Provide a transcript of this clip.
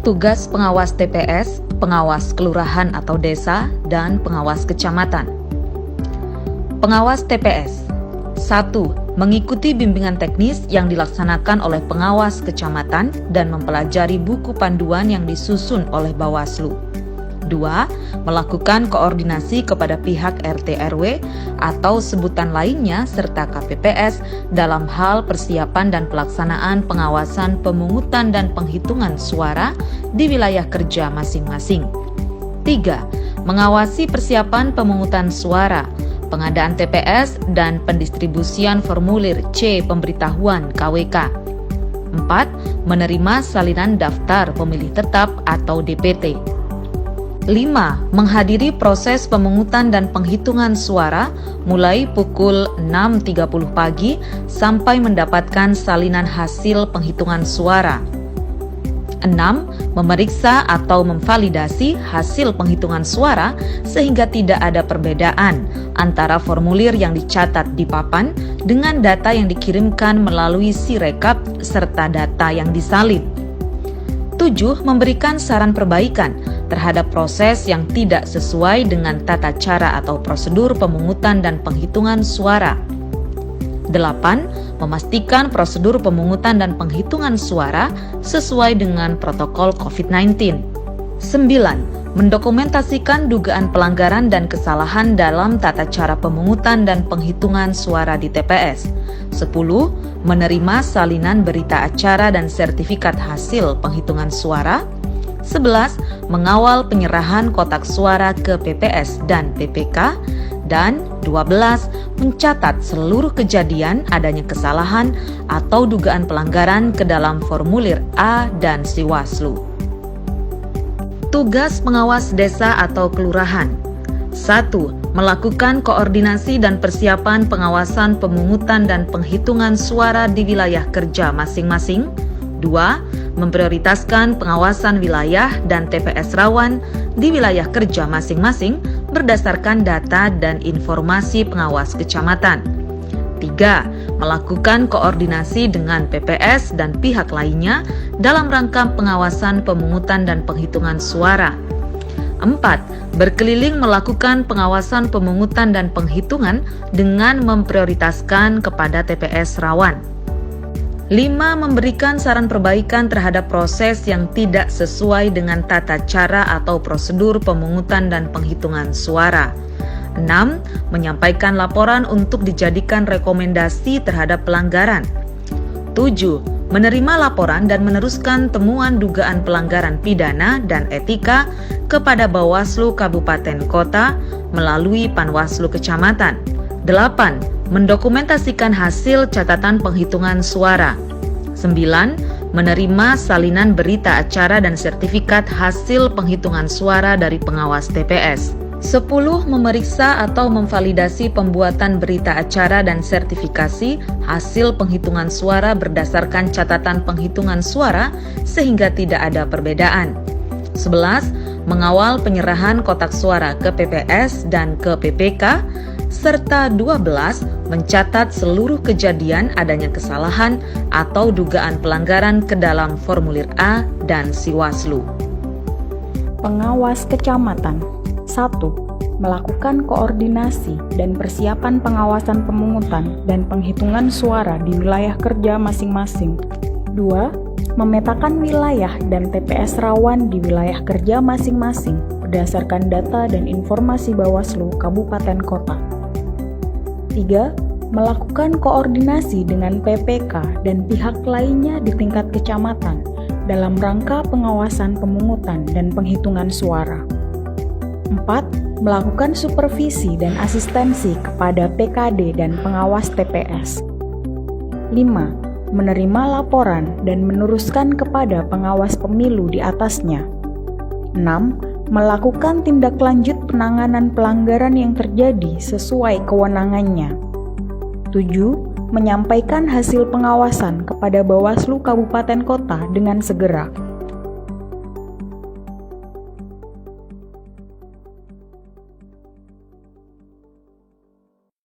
Tugas pengawas TPS, pengawas kelurahan atau desa, dan pengawas kecamatan. Pengawas TPS 1. Mengikuti bimbingan teknis yang dilaksanakan oleh pengawas kecamatan dan mempelajari buku panduan yang disusun oleh Bawaslu. 2. Melakukan koordinasi kepada pihak RT RW atau sebutan lainnya serta KPPS dalam hal persiapan dan pelaksanaan pengawasan pemungutan dan penghitungan suara di wilayah kerja masing-masing. 3. Mengawasi persiapan pemungutan suara, pengadaan TPS, dan pendistribusian formulir C pemberitahuan KWK. 4. Menerima salinan daftar pemilih tetap atau DPT. 5. Menghadiri proses pemungutan dan penghitungan suara mulai pukul 6.30 pagi sampai mendapatkan salinan hasil penghitungan suara. 6. Memeriksa atau memvalidasi hasil penghitungan suara sehingga tidak ada perbedaan antara formulir yang dicatat di papan dengan data yang dikirimkan melalui Sirekap serta data yang disalin. 7. Memberikan saran perbaikan terhadap proses yang tidak sesuai dengan tata cara atau prosedur pemungutan dan penghitungan suara. 8. Memastikan prosedur pemungutan dan penghitungan suara sesuai dengan protokol COVID-19. 9. Mendokumentasikan dugaan pelanggaran dan kesalahan dalam tata cara pemungutan dan penghitungan suara di TPS. 10. Menerima salinan berita acara dan sertifikat hasil penghitungan suara. 11. Mengawal penyerahan kotak suara ke PPS dan PPK. Dan 12. Mencatat seluruh kejadian adanya kesalahan atau dugaan pelanggaran ke dalam formulir A dan Siwaslu. Tugas pengawas desa atau kelurahan. 1. Melakukan koordinasi dan persiapan pengawasan pemungutan dan penghitungan suara di wilayah kerja masing-masing. 2. Memprioritaskan pengawasan wilayah dan TPS rawan di wilayah kerja masing-masing berdasarkan data dan informasi pengawas kecamatan. 3. Melakukan koordinasi dengan PPS dan pihak lainnya dalam rangka pengawasan pemungutan dan penghitungan suara. 4. Berkeliling melakukan pengawasan pemungutan dan penghitungan dengan memprioritaskan kepada TPS rawan. 5. Memberikan saran perbaikan terhadap proses yang tidak sesuai dengan tata cara atau prosedur pemungutan dan penghitungan suara. 6. Menyampaikan laporan untuk dijadikan rekomendasi terhadap pelanggaran. 7. Menerima laporan dan meneruskan temuan dugaan pelanggaran pidana dan etika kepada Bawaslu Kabupaten Kota melalui Panwaslu Kecamatan. 8. Mendokumentasikan hasil catatan penghitungan suara. 9. Menerima salinan berita acara dan sertifikat hasil penghitungan suara dari pengawas TPS. 10. Memeriksa atau memvalidasi pembuatan berita acara dan sertifikasi hasil penghitungan suara berdasarkan catatan penghitungan suara sehingga tidak ada perbedaan. 11. Mengawal penyerahan kotak suara ke PPS dan ke PPK, serta 12. Mencatat seluruh kejadian adanya kesalahan atau dugaan pelanggaran ke dalam formulir A dan Siwaslu. Pengawas kecamatan. 1. Melakukan koordinasi dan persiapan pengawasan pemungutan dan penghitungan suara di wilayah kerja masing-masing. 2. Memetakan wilayah dan TPS rawan di wilayah kerja masing-masing berdasarkan data dan informasi Bawaslu Kabupaten Kota. 3. Melakukan koordinasi dengan PPK dan pihak lainnya di tingkat kecamatan dalam rangka pengawasan pemungutan dan penghitungan suara. 4. Melakukan supervisi dan asistensi kepada PKD dan pengawas TPS. 5. Menerima laporan dan meneruskan kepada pengawas pemilu di atasnya. 6. Melakukan tindak lanjut penanganan pelanggaran yang terjadi sesuai kewenangannya. 7. Menyampaikan hasil pengawasan kepada Bawaslu Kabupaten Kota dengan segera.